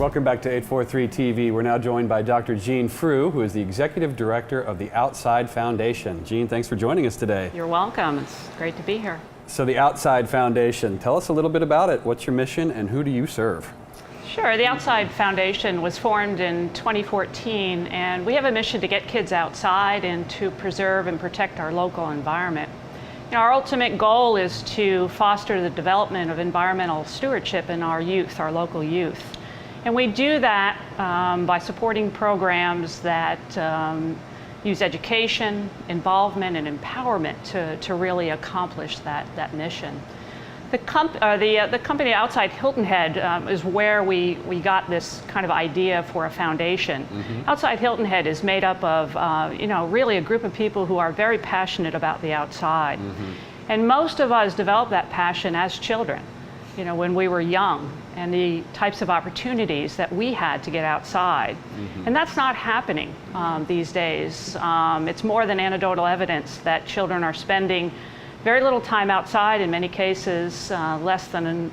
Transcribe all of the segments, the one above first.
Welcome back to 843 TV. We're now joined by Dr. Jean Fruh, who is the Executive Director of the Outside Foundation. Jean, thanks for joining us today. You're welcome. It's great to be here. So the Outside Foundation, tell us a little bit about it. What's your mission and who do you serve? Sure. The Outside Foundation was formed in 2014, and we have a mission to get kids outside and to preserve and protect our local environment. You know, our ultimate goal is to foster the development of environmental stewardship in our youth, our local youth. And we do that by supporting programs that use education, involvement, and empowerment to really accomplish that mission. The company Outside Hilton Head is where we got this kind of idea for a foundation. Outside Hilton Head is made up of really a group of people who are very passionate about the outside. And most of us developed that passion as children, you know, when we were young, and the types of opportunities that we had to get outside. And that's not happening these days. It's more than anecdotal evidence that children are spending very little time outside, in many cases less than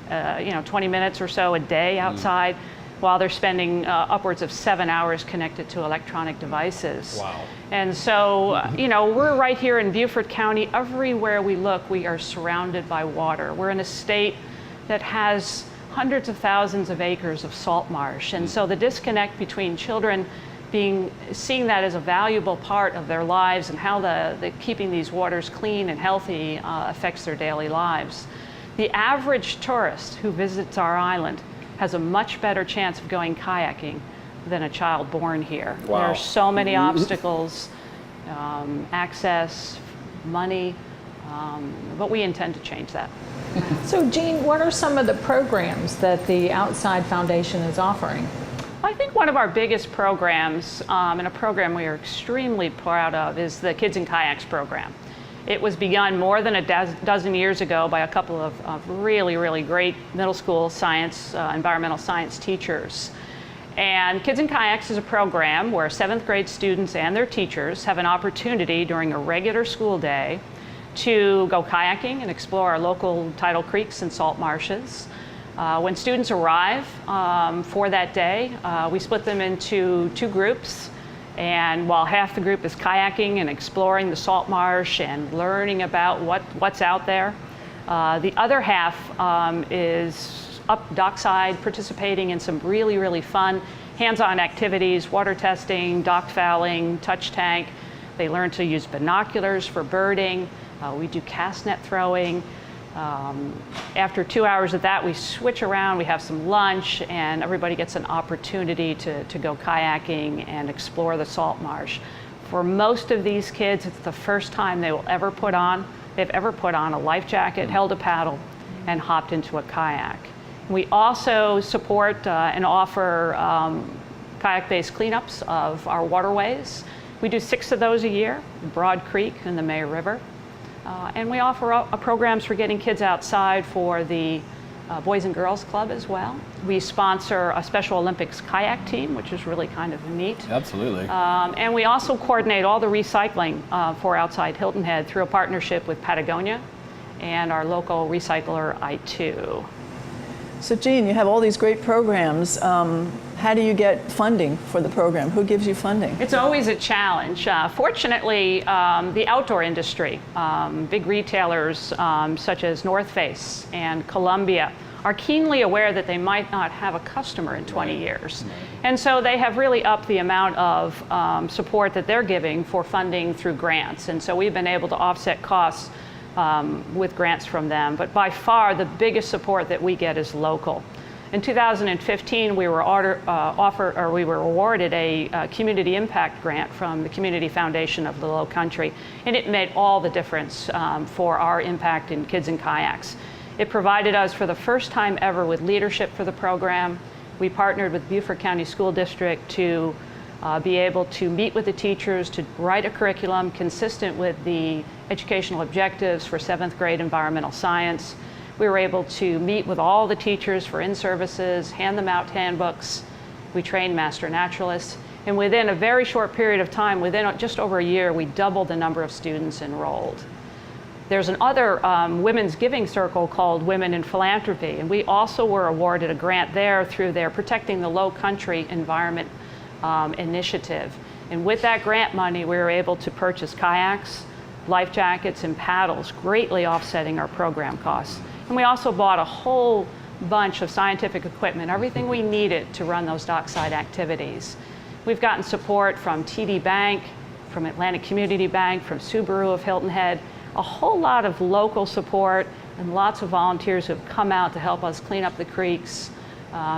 20 minutes or so a day outside, while they're spending upwards of 7 hours connected to electronic devices. Wow. And so, we're right here in Beaufort County. Everywhere we look, we are surrounded by water. We're in a state that has hundreds of thousands of acres of salt marsh. And so the disconnect between children seeing that as a valuable part of their lives and how the keeping these waters clean and healthy affects their daily lives. The average tourist who visits our island has a much better chance of going kayaking than a child born here. Wow. There are so many obstacles, access, money, but we intend to change that. So Jean, what are some of the programs that the Outside Foundation is offering? I think one of our biggest programs, and a program we are extremely proud of, is the Kids in Kayaks program. It was begun more than a dozen years ago by a couple of really great middle school science, environmental science teachers. And Kids in Kayaks is a program where 7th grade students and their teachers have an opportunity during a regular school day to go kayaking and explore our local tidal creeks and salt marshes. When students arrive for that day, we split them into 2 groups. And while half the group is kayaking and exploring the salt marsh and learning about what's out there, the other half is up dockside participating in some really fun hands-on activities, water testing, dock fouling, touch tank. They learn to use binoculars for birding. We do cast net throwing. After 2 hours of that, we switch around, we have some lunch, and everybody gets an opportunity to go kayaking and explore the salt marsh. For most of these kids, it's the first time they've ever put on a life jacket, held a paddle, and hopped into a kayak. We also support and offer kayak-based cleanups of our waterways. We do 6 of those a year, Broad Creek and the May River. And we offer programs for getting kids outside for the Boys and Girls Club as well. We sponsor a Special Olympics kayak team, which is really kind of neat. Absolutely. And we also coordinate all the recycling for Outside Hilton Head through a partnership with Patagonia and our local recycler, I2. So Jean, you have all these great programs. How do you get funding for the program? Who gives you funding? It's always a challenge. Fortunately, the outdoor industry, big retailers such as North Face and Columbia are keenly aware that they might not have a customer in 20 years. And so they have really upped the amount of support that they're giving for funding through grants. And so we've been able to offset costs with grants from them. But by far, the biggest support that we get is local. In 2015, we were awarded a community impact grant from the Community Foundation of the Low Country, and it made all the difference for our impact in Kids in Kayaks. It provided us, for the first time ever, with leadership for the program. We partnered with Beaufort County School District to be able to meet with the teachers to write a curriculum consistent with the educational objectives for 7th grade environmental science. We were able to meet with all the teachers for in-services, hand them out handbooks. We trained master naturalists. And within a very short period of time, within just over a year, we doubled the number of students enrolled. There's another women's giving circle called Women in Philanthropy, and we also were awarded a grant there through their Protecting the Low Country Environment initiative. And with that grant money, we were able to purchase kayaks, life jackets, and paddles, greatly offsetting our program costs. And we also bought a whole bunch of scientific equipment, everything we needed to run those dockside activities. We've gotten support from TD Bank, from Atlantic Community Bank, from Subaru of Hilton Head, a whole lot of local support and lots of volunteers who have come out to help us clean up the creeks.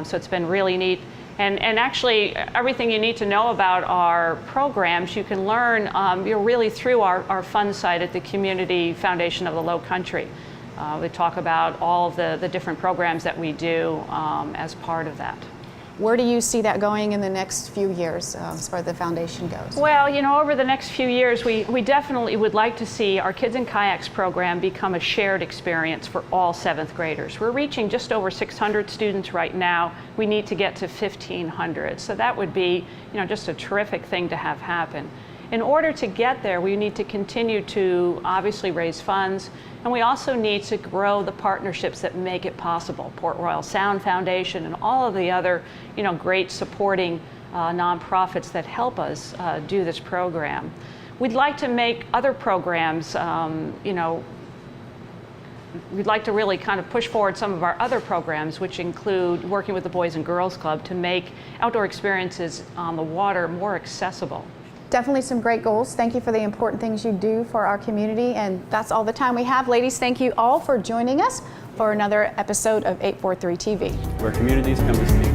So it's been really neat. And actually, everything you need to know about our programs, you can learn really through our fun site at the Community Foundation of the Low Country. We talk about all of the different programs that we do as part of that. Where do you see that going in the next few years as far as the foundation goes? Well, over the next few years, we definitely would like to see our Kids in Kayaks program become a shared experience for all 7th graders. We're reaching just over 600 students right now. We need to get to 1,500. So that would be, just a terrific thing to have happen. In order to get there, we need to continue to obviously raise funds, and we also need to grow the partnerships that make it possible. Port Royal Sound Foundation and all of the other, great supporting nonprofits that help us do this program. We'd like to make other programs, we'd like to really kind of push forward some of our other programs, which include working with the Boys and Girls Club to make outdoor experiences on the water more accessible. Definitely some great goals. Thank you for the important things you do for our community. And that's all the time we have. Ladies, thank you all for joining us for another episode of 843 TV. Where communities come to speak.